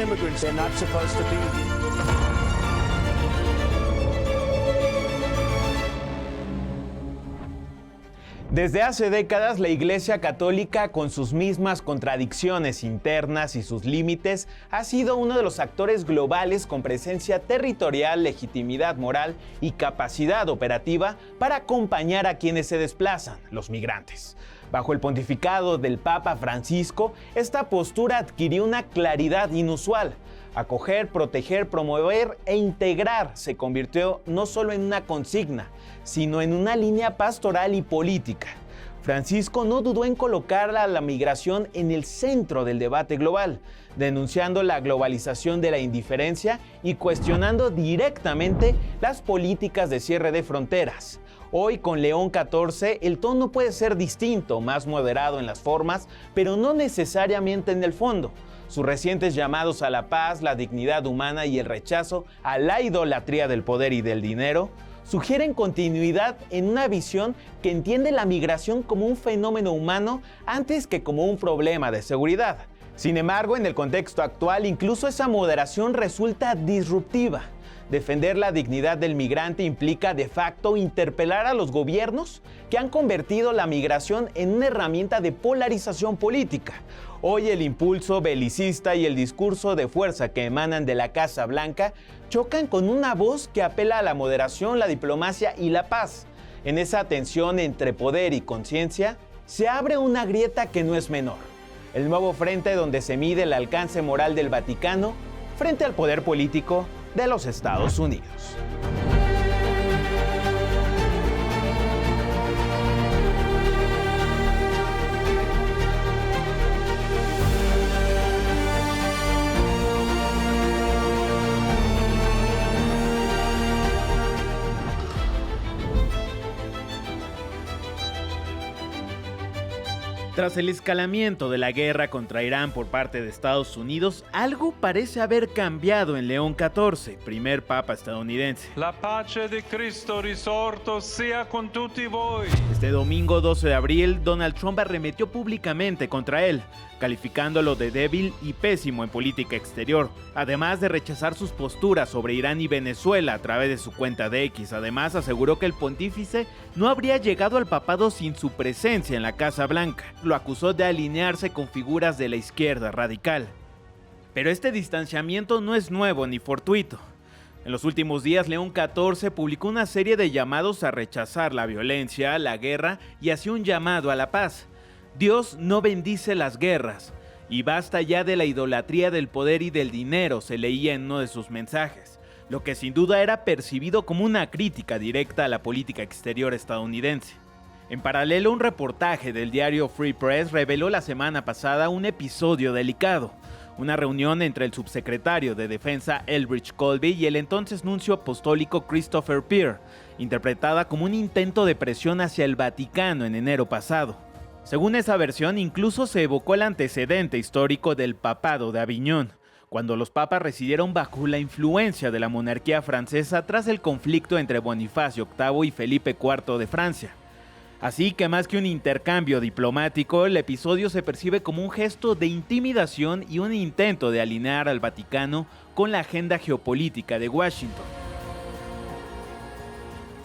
immigrants. They're not supposed to be here. Desde hace décadas, la Iglesia Católica, con sus mismas contradicciones internas y sus límites, ha sido uno de los actores globales con presencia territorial, legitimidad moral y capacidad operativa para acompañar a quienes se desplazan, los migrantes. Bajo el pontificado del Papa Francisco, esta postura adquirió una claridad inusual. Acoger, proteger, promover e integrar se convirtió no solo en una consigna, sino en una línea pastoral y política. Francisco no dudó en colocar a la migración en el centro del debate global, denunciando la globalización de la indiferencia y cuestionando directamente las políticas de cierre de fronteras. Hoy, con León XIV, el tono puede ser distinto, más moderado en las formas, pero no necesariamente en el fondo. Sus recientes llamados a la paz, la dignidad humana y el rechazo a la idolatría del poder y del dinero sugieren continuidad en una visión que entiende la migración como un fenómeno humano antes que como un problema de seguridad. Sin embargo, en el contexto actual, incluso esa moderación resulta disruptiva. Defender la dignidad del migrante implica de facto interpelar a los gobiernos que han convertido la migración en una herramienta de polarización política. Hoy el impulso belicista y el discurso de fuerza que emanan de la Casa Blanca chocan con una voz que apela a la moderación, la diplomacia y la paz. En esa tensión entre poder y conciencia se abre una grieta que no es menor. El nuevo frente donde se mide el alcance moral del Vaticano frente al poder político de los Estados Unidos. Tras el escalamiento de la guerra contra Irán por parte de Estados Unidos, algo parece haber cambiado en León XIV, primer papa estadounidense. La pace de Cristo risorto sea con tutti voi. Este domingo 12 de abril, Donald Trump arremetió públicamente contra él, calificándolo de débil y pésimo en política exterior, además de rechazar sus posturas sobre Irán y Venezuela a través de su cuenta de X. Además, aseguró que el pontífice no habría llegado al papado sin su presencia en la Casa Blanca. Lo acusó de alinearse con figuras de la izquierda radical. Pero este distanciamiento no es nuevo ni fortuito. En los últimos días, León XIV publicó una serie de llamados a rechazar la violencia, la guerra y hacía un llamado a la paz. Dios no bendice las guerras, y basta ya de la idolatría del poder y del dinero, se leía en uno de sus mensajes, lo que sin duda era percibido como una crítica directa a la política exterior estadounidense. En paralelo, un reportaje del diario Free Press reveló la semana pasada un episodio delicado, una reunión entre el subsecretario de Defensa Elbridge Colby y el entonces nuncio apostólico Christopher Pierre, interpretada como un intento de presión hacia el Vaticano en enero pasado. Según esa versión, incluso se evocó el antecedente histórico del papado de Aviñón, cuando los papas residieron bajo la influencia de la monarquía francesa tras el conflicto entre Bonifacio VIII y Felipe IV de Francia. Así que más que un intercambio diplomático, el episodio se percibe como un gesto de intimidación y un intento de alinear al Vaticano con la agenda geopolítica de Washington.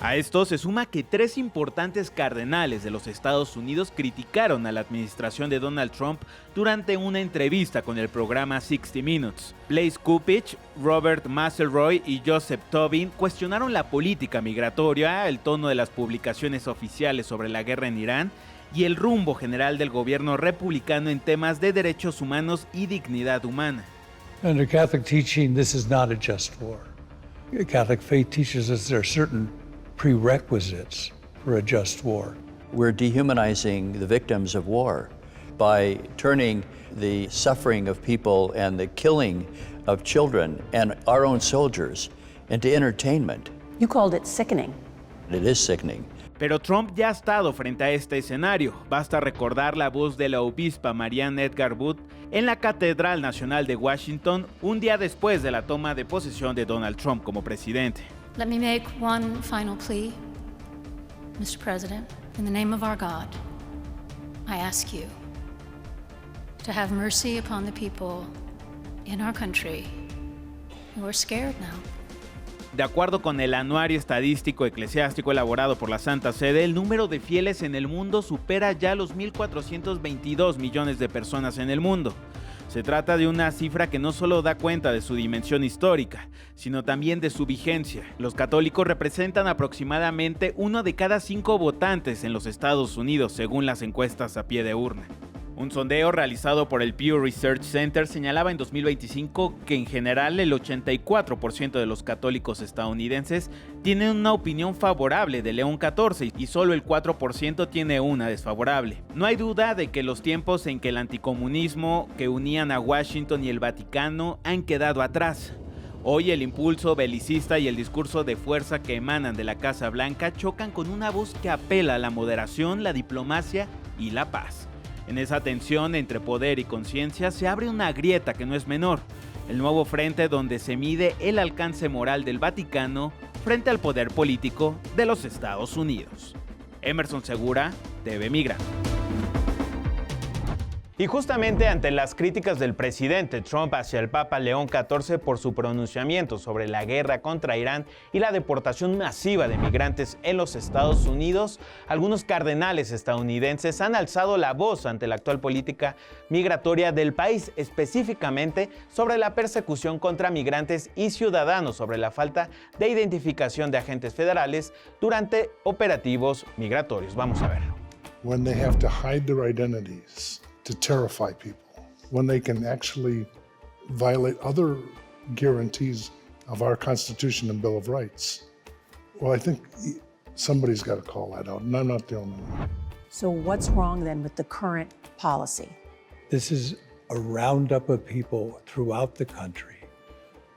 A esto se suma que 3 importantes cardenales de los Estados Unidos criticaron a la administración de Donald Trump durante una entrevista con el programa 60 Minutes. Blaise Kupich, Robert Masselroy y Joseph Tobin cuestionaron la política migratoria, el tono de las publicaciones oficiales sobre la guerra en Irán y el rumbo general del gobierno republicano en temas de derechos humanos y dignidad humana. Under Catholic teaching, this is not a just war. Catholic faith teaches us there are certain prerequisites for a just war. We're dehumanizing the victims of war by turning the suffering of people and the killing of children and our own soldiers into entertainment. You called it sickening. It is sickening. Pero Trump ya ha estado frente a este escenario. Basta recordar la voz de la obispa Marianne Edgar Booth en la Catedral Nacional de Washington un día después de la toma de posesión de Donald Trump como presidente. Let me make one final plea, Mr. President. In the name of our God, I ask you to have mercy upon the people in our country who are scared now. De acuerdo con el Anuario Estadístico Eclesiástico elaborado por la Santa Sede, el número de fieles en el mundo supera ya los 1.422 millones de personas en el mundo. Se trata de una cifra que no solo da cuenta de su dimensión histórica, sino también de su vigencia. Los católicos representan aproximadamente 1 de cada 5 votantes en los Estados Unidos, según las encuestas a pie de urna. Un sondeo realizado por el Pew Research Center señalaba en 2025 que en general el 84% de los católicos estadounidenses tienen una opinión favorable de León XIV y solo el 4% tiene una desfavorable. No hay duda de que los tiempos en que el anticomunismo que unían a Washington y el Vaticano han quedado atrás. Hoy el impulso belicista y el discurso de fuerza que emanan de la Casa Blanca chocan con una voz que apela a la moderación, la diplomacia y la paz. En esa tensión entre poder y conciencia se abre una grieta que no es menor, el nuevo frente donde se mide el alcance moral del Vaticano frente al poder político de los Estados Unidos. Emerson Segura, TV Migrante. Y justamente ante las críticas del presidente Trump hacia el Papa León XIV por su pronunciamiento sobre la guerra contra Irán y la deportación masiva de migrantes en los Estados Unidos, algunos cardenales estadounidenses han alzado la voz ante la actual política migratoria del país, específicamente sobre la persecución contra migrantes y ciudadanos, sobre la falta de identificación de agentes federales durante operativos migratorios. Vamos a verlo. When they have to hide their identities to terrify people, when they can actually violate other guarantees of our Constitution and Bill of Rights. Well, I think somebody's got to call that out, and I'm not the only one. So what's wrong then with the current policy? This is a roundup of people throughout the country,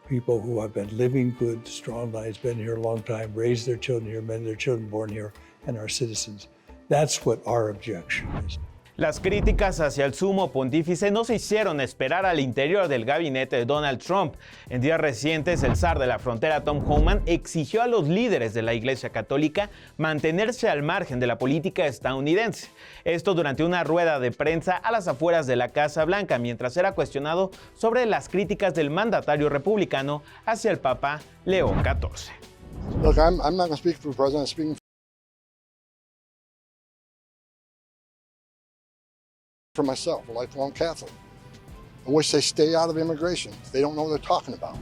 people who have been living good, strong lives, been here a long time, raised their children here, many of their children born here, and are citizens. That's what our objection is. Las críticas hacia el sumo pontífice no se hicieron esperar al interior del gabinete de Donald Trump. En días recientes, el zar de la frontera, Tom Homan, exigió a los líderes de la Iglesia Católica mantenerse al margen de la política estadounidense. Esto durante una rueda de prensa a las afueras de la Casa Blanca, mientras era cuestionado sobre las críticas del mandatario republicano hacia el Papa León XIV. Look, I'm not going to speak for the president, I'm speaking for myself, a lifelong Catholic. I wish they stay out of immigration. They don't know what they're talking about.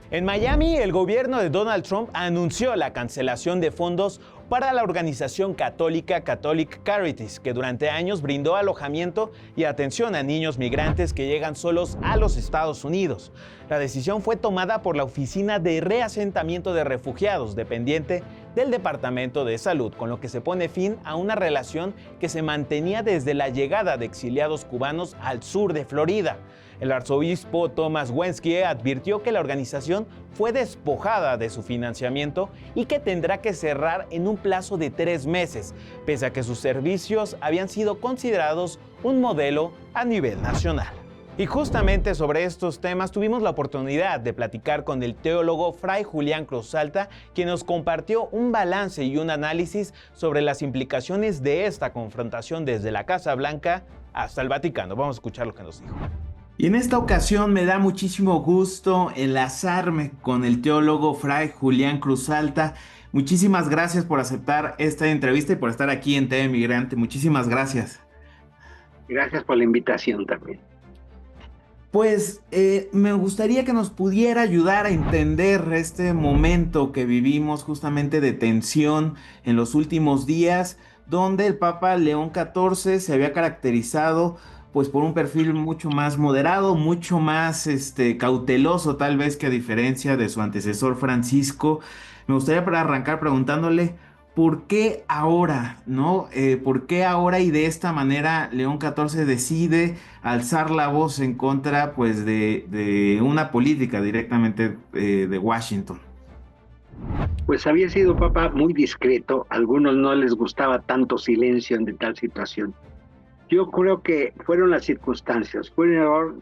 En Miami, el gobierno de Donald Trump anunció la cancelación de fondos para la organización católica Catholic Charities, que durante años brindó alojamiento y atención a niños migrantes que llegan solos a los Estados Unidos. La decisión fue tomada por la Oficina de Reasentamiento de Refugiados, dependiente del Departamento de Salud, con lo que se pone fin a una relación que se mantenía desde la llegada de exiliados cubanos al sur de Florida. El arzobispo Thomas Wensky advirtió que la organización fue despojada de su financiamiento y que tendrá que cerrar en un plazo de 3 meses, pese a que sus servicios habían sido considerados un modelo a nivel nacional. Y justamente sobre estos temas tuvimos la oportunidad de platicar con el teólogo Fray Julián Cruzalta, quien nos compartió un balance y un análisis sobre las implicaciones de esta confrontación desde la Casa Blanca hasta el Vaticano. Vamos a escuchar lo que nos dijo. Y en esta ocasión me da muchísimo gusto enlazarme con el teólogo Fray Julián Cruzalta. Muchísimas gracias por aceptar esta entrevista y por estar aquí en TV Migrante. Muchísimas gracias. Gracias por la invitación también. Pues me gustaría que nos pudiera ayudar a entender este momento que vivimos justamente de tensión en los últimos días, donde el Papa León XIV se había caracterizado pues por un perfil mucho más moderado, mucho más cauteloso tal vez que a diferencia de su antecesor Francisco. Me gustaría para arrancar preguntándole ¿por qué ahora, no? ¿Por qué ahora y de esta manera León XIV decide alzar la voz en contra pues de una política directamente de Washington? Pues había sido papa muy discreto, a algunos no les gustaba tanto silencio en tal situación. Yo creo que fueron las circunstancias, fue un error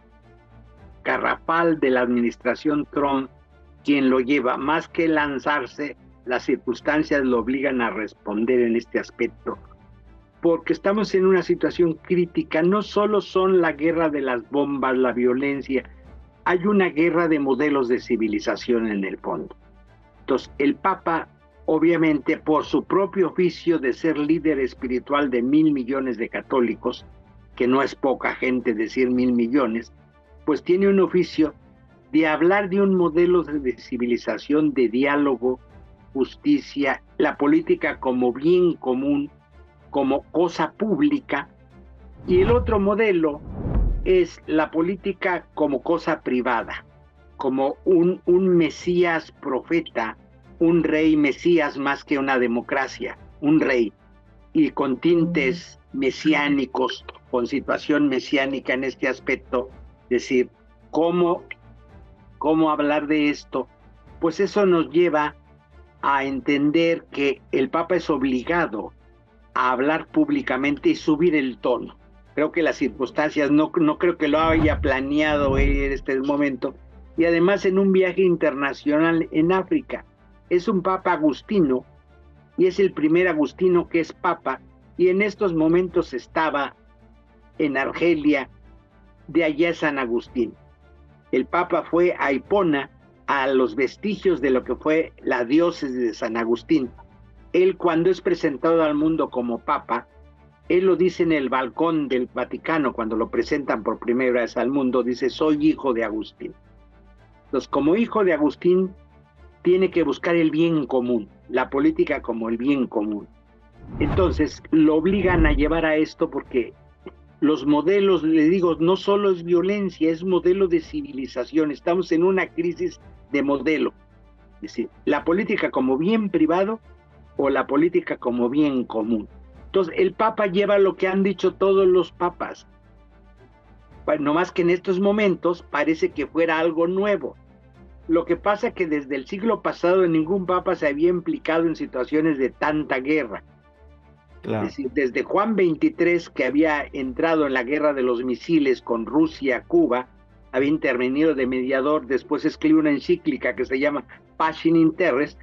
garrafal de la administración Trump quien lo lleva, más que lanzarse, las circunstancias lo obligan a responder en este aspecto, porque estamos en una situación crítica, no solo son la guerra de las bombas, la violencia, hay una guerra de modelos de civilización en el fondo. Entonces, el Papa, obviamente, por su propio oficio de ser líder espiritual de 1.000 millones de católicos, que no es poca gente decir 1.000 millones, pues tiene un oficio de hablar de un modelo de civilización, de diálogo, justicia, la política como bien común, como cosa pública, y el otro modelo es la política como cosa privada, como un Mesías profeta, un rey Mesías más que una democracia, un rey, y con tintes mesiánicos, con situación mesiánica en este aspecto, es decir, ¿cómo hablar de esto? Pues eso nos lleva a entender que el Papa es obligado a hablar públicamente y subir el tono. Creo que las circunstancias, no creo que lo haya planeado en este momento, y además en un viaje internacional en África. Es un Papa agustino, y es el primer agustino que es Papa, y en estos momentos estaba en Argelia, de allá es San Agustín. El Papa fue a Hipona, a los vestigios de lo que fue la diócesis de San Agustín. Él, cuando es presentado al mundo como Papa, él lo dice en el balcón del Vaticano, cuando lo presentan por primera vez al mundo, dice: soy hijo de Agustín. Entonces, como hijo de Agustín, tiene que buscar el bien común, la política como el bien común. Entonces, lo obligan a llevar a esto porque los modelos, le digo, no solo es violencia, es modelo de civilización. Estamos en una crisis de modelo. Es decir, la política como bien privado o la política como bien común. Entonces, el Papa lleva lo que han dicho todos los papas. No más que en estos momentos parece que fuera algo nuevo. Lo que pasa es que desde el siglo pasado ningún papa se había implicado en situaciones de tanta guerra. Claro. Es decir, desde Juan XXIII, que había entrado en la guerra de los misiles con Rusia, Cuba, había intervenido de mediador, después escribió una encíclica que se llama Passion in Terres.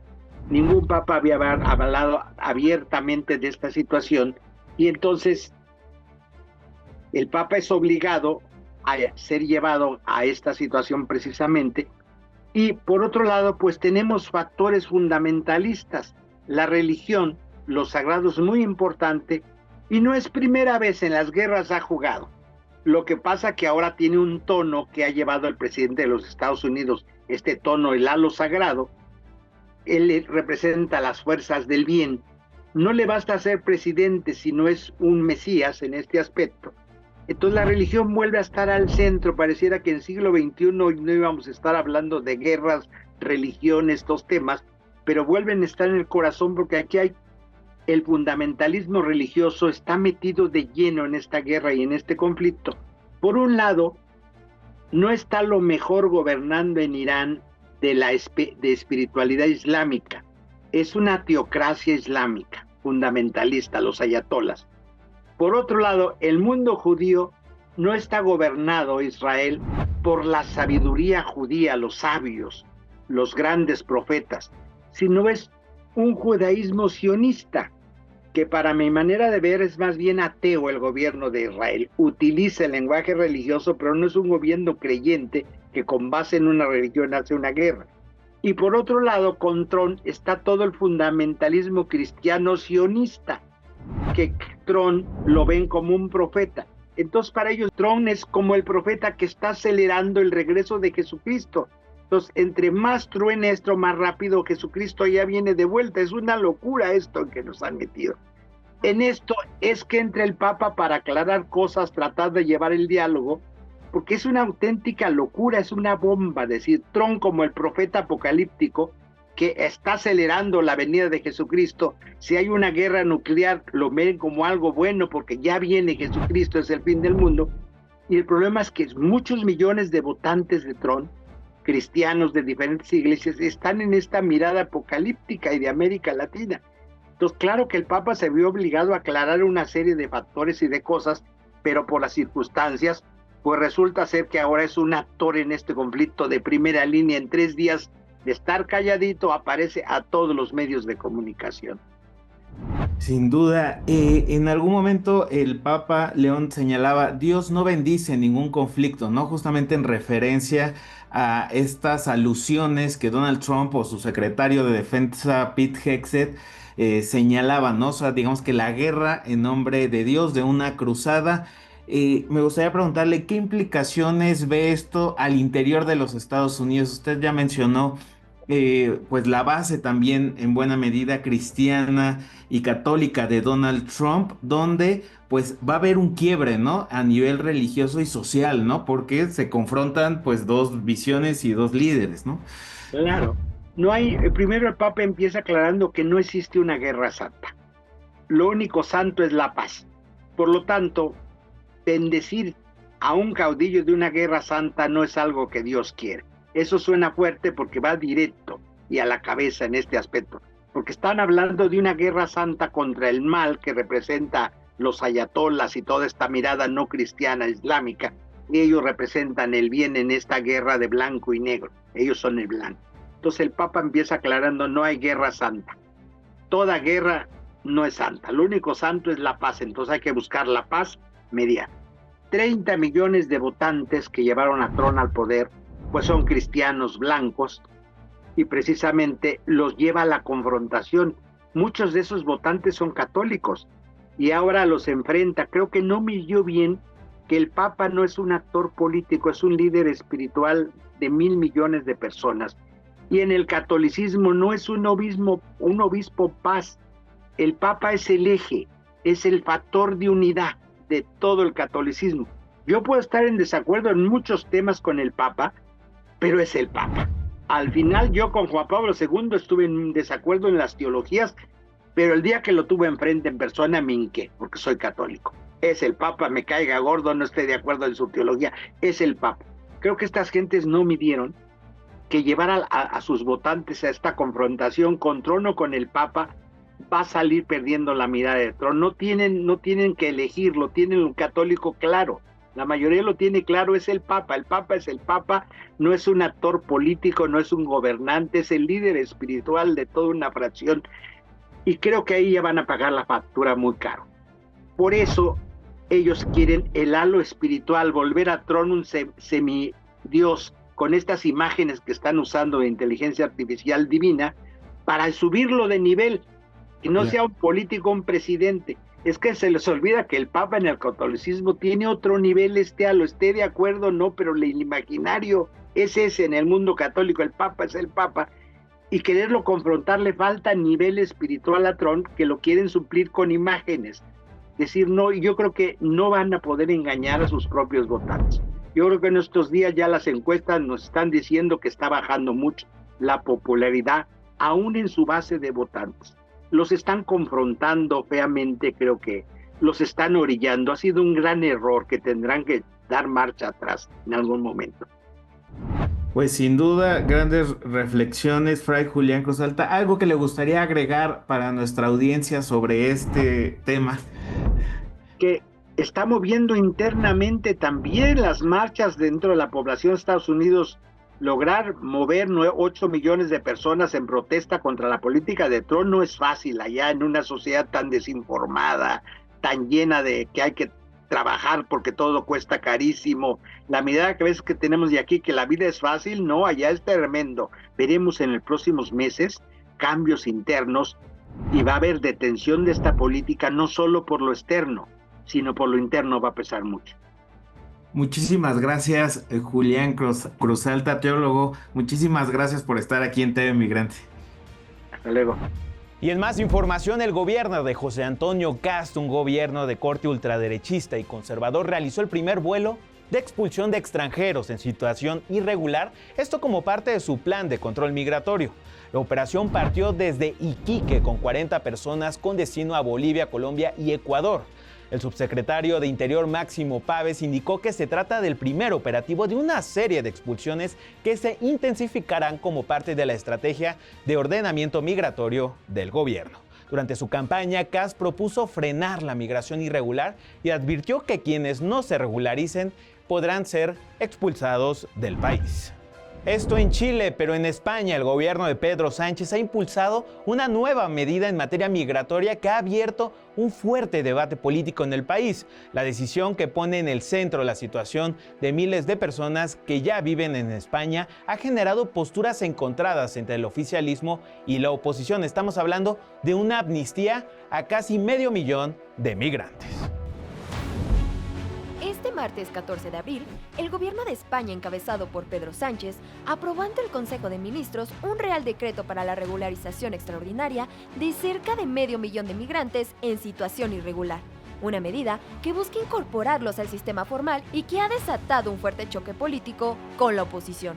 Ningún papa había hablado abiertamente de esta situación, y entonces el papa es obligado a ser llevado a esta situación precisamente. Y por otro lado, pues tenemos factores fundamentalistas. La religión, los sagrados, es muy importante, y no es primera vez en las guerras ha jugado. Lo que pasa que ahora tiene un tono que ha llevado el presidente de los Estados Unidos, este tono, el halo sagrado. Él representa las fuerzas del bien. No le basta ser presidente si no es un Mesías en este aspecto. Entonces la religión vuelve a estar al centro. Pareciera que en el siglo XXI no íbamos a estar hablando de guerras, religión, estos temas, pero vuelven a estar en el corazón porque aquí hay el fundamentalismo religioso, está metido de lleno en esta guerra y en este conflicto. Por un lado, no está lo mejor gobernando en Irán de espiritualidad islámica. Es una teocracia islámica, fundamentalista, los ayatolas. Por otro lado, el mundo judío no está gobernado, Israel, por la sabiduría judía, los sabios, los grandes profetas, sino es un judaísmo sionista, que para mi manera de ver es más bien ateo el gobierno de Israel. Utiliza el lenguaje religioso, pero no es un gobierno creyente que con base en una religión hace una guerra. Y por otro lado, con Trump está todo el fundamentalismo cristiano sionista, que Trump lo ven como un profeta. Entonces para ellos Trump es como el profeta que está acelerando el regreso de Jesucristo. Entonces, entre más truene esto, más rápido Jesucristo ya viene de vuelta. Es una locura esto en que nos han metido. En esto es que entra el Papa para aclarar cosas, tratar de llevar el diálogo, porque es una auténtica locura, es una bomba. Decir Trump como el profeta apocalíptico que está acelerando la venida de Jesucristo. Si hay una guerra nuclear, lo ven como algo bueno porque ya viene Jesucristo, es el fin del mundo. Y el problema es que muchos millones de votantes de Trump, cristianos de diferentes iglesias, están en esta mirada apocalíptica y de América Latina. Entonces, claro que el Papa se vio obligado a aclarar una serie de factores y de cosas, pero por las circunstancias, pues resulta ser que ahora es un actor en este conflicto de primera línea. En 3 días de estar calladito, aparece a todos los medios de comunicación. Sin duda, en algún momento el Papa León señalaba, Dios no bendice ningún conflicto, ¿no? Justamente en referencia a estas alusiones que Donald Trump o su secretario de Defensa, Pete Hegseth, señalaban, ¿no? O sea, digamos que la guerra en nombre de Dios, de una cruzada. Me gustaría preguntarle, ¿qué implicaciones ve esto al interior de los Estados Unidos? Usted ya mencionó pues la base también en buena medida cristiana y católica de Donald Trump, donde pues va a haber un quiebre, ¿no? A nivel religioso y social, ¿no? Porque se confrontan pues dos visiones y dos líderes, ¿no? Claro. No hay, primero el Papa empieza aclarando que no existe una guerra santa. Lo único santo es la paz. Por lo tanto, bendecir a un caudillo de una guerra santa no es algo que Dios quiere. Eso suena fuerte porque va directo y a la cabeza en este aspecto, porque están hablando de una guerra santa contra el mal que representa los ayatolás y toda esta mirada no cristiana islámica, y ellos representan el bien en esta guerra de blanco y negro, ellos son el blanco. Entonces el Papa empieza aclarando, no hay guerra santa, toda guerra no es santa, lo único santo es la paz, entonces hay que buscar la paz mediana. 30 millones de votantes que llevaron a Trump al poder pues son cristianos blancos y precisamente los lleva a la confrontación. Muchos de esos votantes son católicos y ahora los enfrenta. Creo que no midió bien que el Papa no es un actor político, es un líder espiritual de 1.000 millones de personas. Y en el catolicismo no es un obispo paz. El Papa es el eje, es el factor de unidad de todo el catolicismo. Yo puedo estar en desacuerdo en muchos temas con el Papa, pero es el Papa. Al final yo con Juan Pablo II estuve en desacuerdo en las teologías, pero el día que lo tuve enfrente en persona me hinqué, porque soy católico. Es el Papa, me caiga gordo, no esté de acuerdo en su teología, es el Papa. Creo que estas gentes no midieron que llevar a sus votantes a esta confrontación con Trump o con el Papa va a salir perdiendo la mirada de Trump. No tienen que elegirlo, tienen un católico claro. La mayoría lo tiene claro, es el Papa es el Papa, no es un actor político, no es un gobernante, es el líder espiritual de toda una fracción y creo que ahí ya van a pagar la factura muy caro. Por eso ellos quieren el halo espiritual, volver a Trump un semidios con estas imágenes que están usando de inteligencia artificial divina para subirlo de nivel, que no sea un político, un presidente. Es que se les olvida que el Papa en el catolicismo tiene otro nivel, esté de acuerdo o no, pero el imaginario es ese en el mundo católico, el Papa es el Papa, y quererlo confrontar le falta nivel espiritual a Trump, que lo quieren suplir con imágenes. Decir no, y yo creo que no van a poder engañar a sus propios votantes. Yo creo que en estos días ya las encuestas nos están diciendo que está bajando mucho la popularidad, aún en su base de votantes. Los están confrontando feamente, creo que los están orillando. Ha sido un gran error que tendrán que dar marcha atrás en algún momento. Pues sin duda, grandes reflexiones, Fray Julián Cruz Alta. ¿Algo que le gustaría agregar para nuestra audiencia sobre este tema? Que está moviendo internamente también las marchas dentro de la población de Estados Unidos. Lograr mover 8 millones de personas en protesta contra la política de Trump no es fácil allá en una sociedad tan desinformada, tan llena de que hay que trabajar porque todo cuesta carísimo. La mirada que a veces que tenemos de aquí que la vida es fácil, no, allá es tremendo. Veremos en los próximos meses cambios internos y va a haber detención de esta política no solo por lo externo, sino por lo interno va a pesar mucho. Muchísimas gracias, Julián Cruz Alta, teólogo. Muchísimas gracias por estar aquí en TV Migrante. Hasta luego. Y en más información, el gobierno de José Antonio Kast, un gobierno de corte ultraderechista y conservador, realizó el primer vuelo de expulsión de extranjeros en situación irregular, esto como parte de su plan de control migratorio. La operación partió desde Iquique con 40 personas con destino a Bolivia, Colombia y Ecuador. El subsecretario de Interior Máximo Pávez indicó que se trata del primer operativo de una serie de expulsiones que se intensificarán como parte de la estrategia de ordenamiento migratorio del gobierno. Durante su campaña, Kast propuso frenar la migración irregular y advirtió que quienes no se regularicen podrán ser expulsados del país. Esto en Chile, pero en España el gobierno de Pedro Sánchez ha impulsado una nueva medida en materia migratoria que ha abierto un fuerte debate político en el país. La decisión que pone en el centro la situación de miles de personas que ya viven en España ha generado posturas encontradas entre el oficialismo y la oposición. Estamos hablando de una amnistía a casi 500,000 de migrantes. Este martes 14 de abril, el gobierno de España, encabezado por Pedro Sánchez, aprobó ante el Consejo de Ministros un Real Decreto para la regularización extraordinaria de cerca de 500,000 de migrantes en situación irregular. Una medida que busca incorporarlos al sistema formal y que ha desatado un fuerte choque político con la oposición.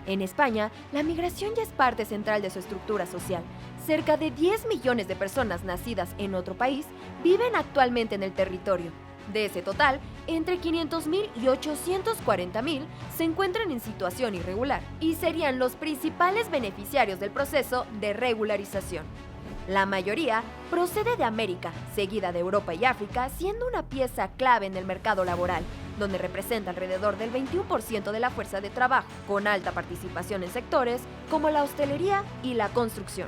En España, la migración ya es parte central de su estructura social. Cerca de 10 millones de personas nacidas en otro país viven actualmente en el territorio. De ese total, entre 500,000 y 840,000 se encuentran en situación irregular y serían los principales beneficiarios del proceso de regularización. La mayoría procede de América, seguida de Europa y África, siendo una pieza clave en el mercado laboral, donde representa alrededor del 21% de la fuerza de trabajo, con alta participación en sectores como la hostelería y la construcción.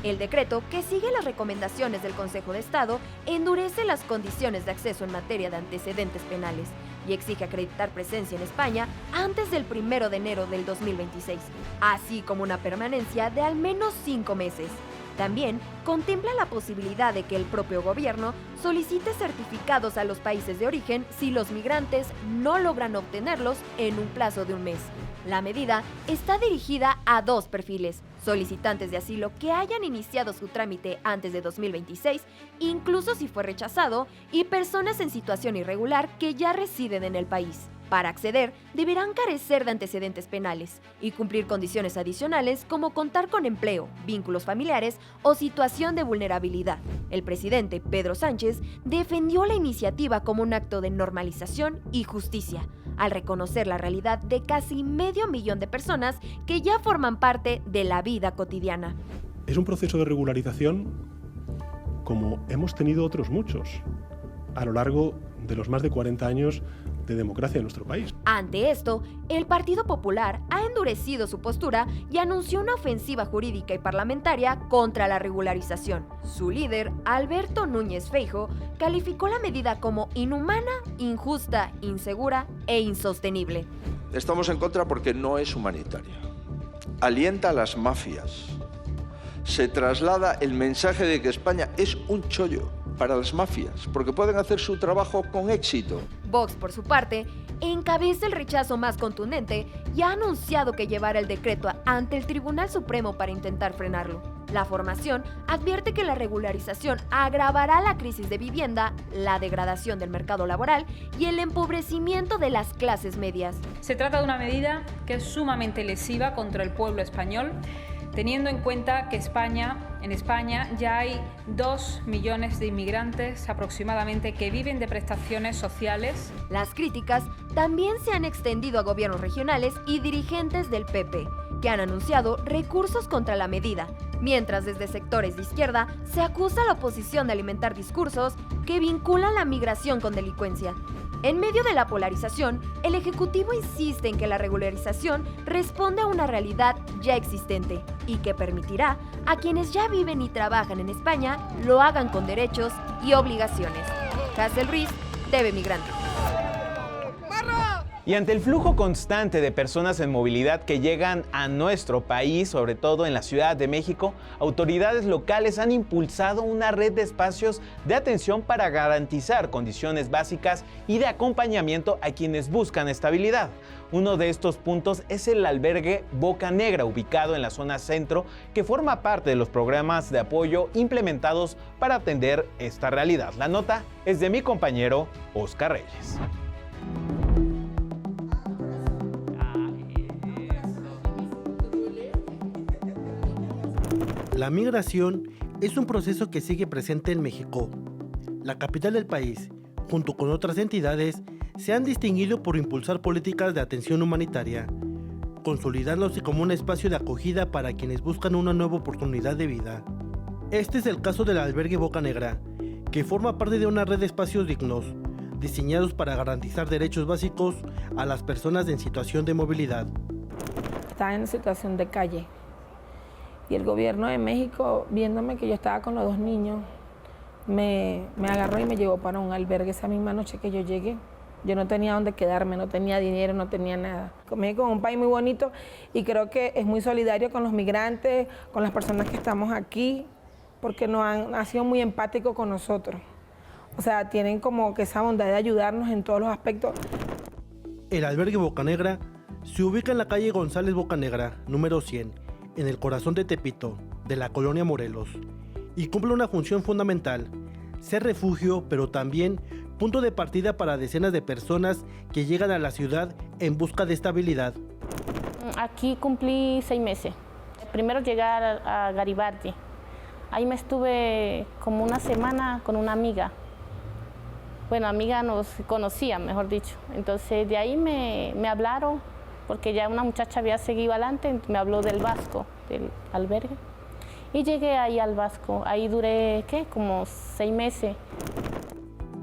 El decreto, que sigue las recomendaciones del Consejo de Estado, endurece las condiciones de acceso en materia de antecedentes penales y exige acreditar presencia en España antes del 1 de enero del 2026, así como una permanencia de al menos 5 meses. También contempla la posibilidad de que el propio gobierno solicite certificados a los países de origen si los migrantes no logran obtenerlos en un plazo de un mes. La medida está dirigida a dos perfiles: solicitantes de asilo que hayan iniciado su trámite antes de 2026, incluso si fue rechazado, y personas en situación irregular que ya residen en el país. Para acceder, deberán carecer de antecedentes penales y cumplir condiciones adicionales como contar con empleo, vínculos familiares o situación de vulnerabilidad. El presidente Pedro Sánchez defendió la iniciativa como un acto de normalización y justicia, al reconocer la realidad de casi 500,000 de personas que ya forman parte de la vida cotidiana. Es un proceso de regularización como hemos tenido otros muchos a lo largo de los más de 40 años de democracia en nuestro país. Ante esto, el Partido Popular ha endurecido su postura y anunció una ofensiva jurídica y parlamentaria contra la regularización. Su líder, Alberto Núñez Feijóo, calificó la medida como inhumana, injusta, insegura e insostenible. Estamos en contra porque no es humanitaria. Alienta a las mafias. Se traslada el mensaje de que España es un chollo para las mafias, porque pueden hacer su trabajo con éxito. Vox, por su parte, encabeza el rechazo más contundente y ha anunciado que llevará el decreto ante el Tribunal Supremo para intentar frenarlo. La formación advierte que la regularización agravará la crisis de vivienda, la degradación del mercado laboral y el empobrecimiento de las clases medias. Se trata de una medida que es sumamente lesiva contra el pueblo español, teniendo en cuenta que en España ya hay 2 millones de inmigrantes aproximadamente que viven de prestaciones sociales. Las críticas también se han extendido a gobiernos regionales y dirigentes del PP, que han anunciado recursos contra la medida, mientras desde sectores de izquierda se acusa a la oposición de alimentar discursos que vinculan la migración con delincuencia. En medio de la polarización, el Ejecutivo insiste en que la regularización responde a una realidad ya existente y que permitirá a quienes ya viven y trabajan en España lo hagan con derechos y obligaciones. Hazel Ruiz, TV Migrante. Y ante el flujo constante de personas en movilidad que llegan a nuestro país, sobre todo en la Ciudad de México, autoridades locales han impulsado una red de espacios de atención para garantizar condiciones básicas y de acompañamiento a quienes buscan estabilidad. Uno de estos puntos es el albergue Boca Negra, ubicado en la zona centro, que forma parte de los programas de apoyo implementados para atender esta realidad. La nota es de mi compañero Oscar Reyes. La migración es un proceso que sigue presente en México. La capital del país, junto con otras entidades, se han distinguido por impulsar políticas de atención humanitaria, consolidarlos como un espacio de acogida para quienes buscan una nueva oportunidad de vida. Este es el caso del albergue Boca Negra, que forma parte de una red de espacios dignos, diseñados para garantizar derechos básicos a las personas en situación de movilidad. estaba en situación de calle. Y el gobierno de México, viéndome que yo estaba con los 2 niños, me agarró y me llevó para un albergue esa misma noche que yo llegué. Yo no tenía dónde quedarme, no tenía dinero, no tenía nada. Comí con un país muy bonito y creo que es muy solidario con los migrantes, con las personas que estamos aquí, porque ha sido muy empático con nosotros. O sea, tienen como que esa bondad de ayudarnos en todos los aspectos. El albergue Bocanegra se ubica en la calle González Bocanegra, número 100, en el corazón de Tepito, de la colonia Morelos, y cumple una función fundamental: ser refugio, pero también punto de partida para decenas de personas que llegan a la ciudad en busca de estabilidad. Aquí cumplí 6 meses. Primero llegar a Garibaldi. Ahí me estuve como una semana con una amiga. Bueno, amiga nos conocía, mejor dicho. Entonces de ahí me hablaron, porque ya una muchacha había seguido adelante, me habló del Vasco, del albergue. Y llegué ahí al Vasco. Ahí duré, como 6 meses.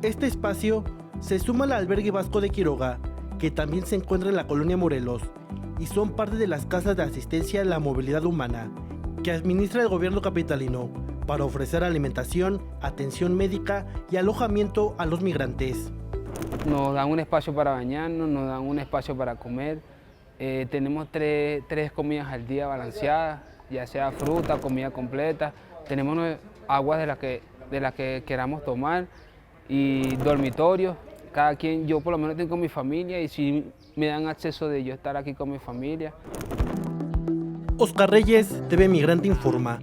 Este espacio se suma al albergue Vasco de Quiroga, que también se encuentra en la colonia Morelos, y son parte de las casas de asistencia a la movilidad humana que administra el gobierno capitalino para ofrecer alimentación, atención médica y alojamiento a los migrantes. Nos dan un espacio para bañarnos, nos dan un espacio para comer. Tenemos tres comidas al día balanceadas, ya sea fruta, comida completa. Tenemos aguas de las que queramos tomar y dormitorios. Cada quien, yo por lo menos tengo mi familia y si me dan acceso de yo estar aquí con mi familia. Oscar Reyes, TV Migrante Informa.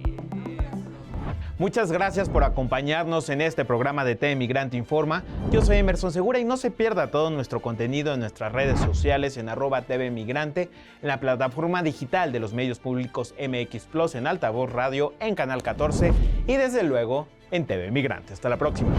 Muchas gracias por acompañarnos en este programa de TV Migrante Informa. Yo soy Emerson Segura y no se pierda todo nuestro contenido en nuestras redes sociales en @TV Migrante, en la plataforma digital de los medios públicos MX Plus, en Altavoz Radio, en Canal 14 y desde luego en TV Migrante. Hasta la próxima.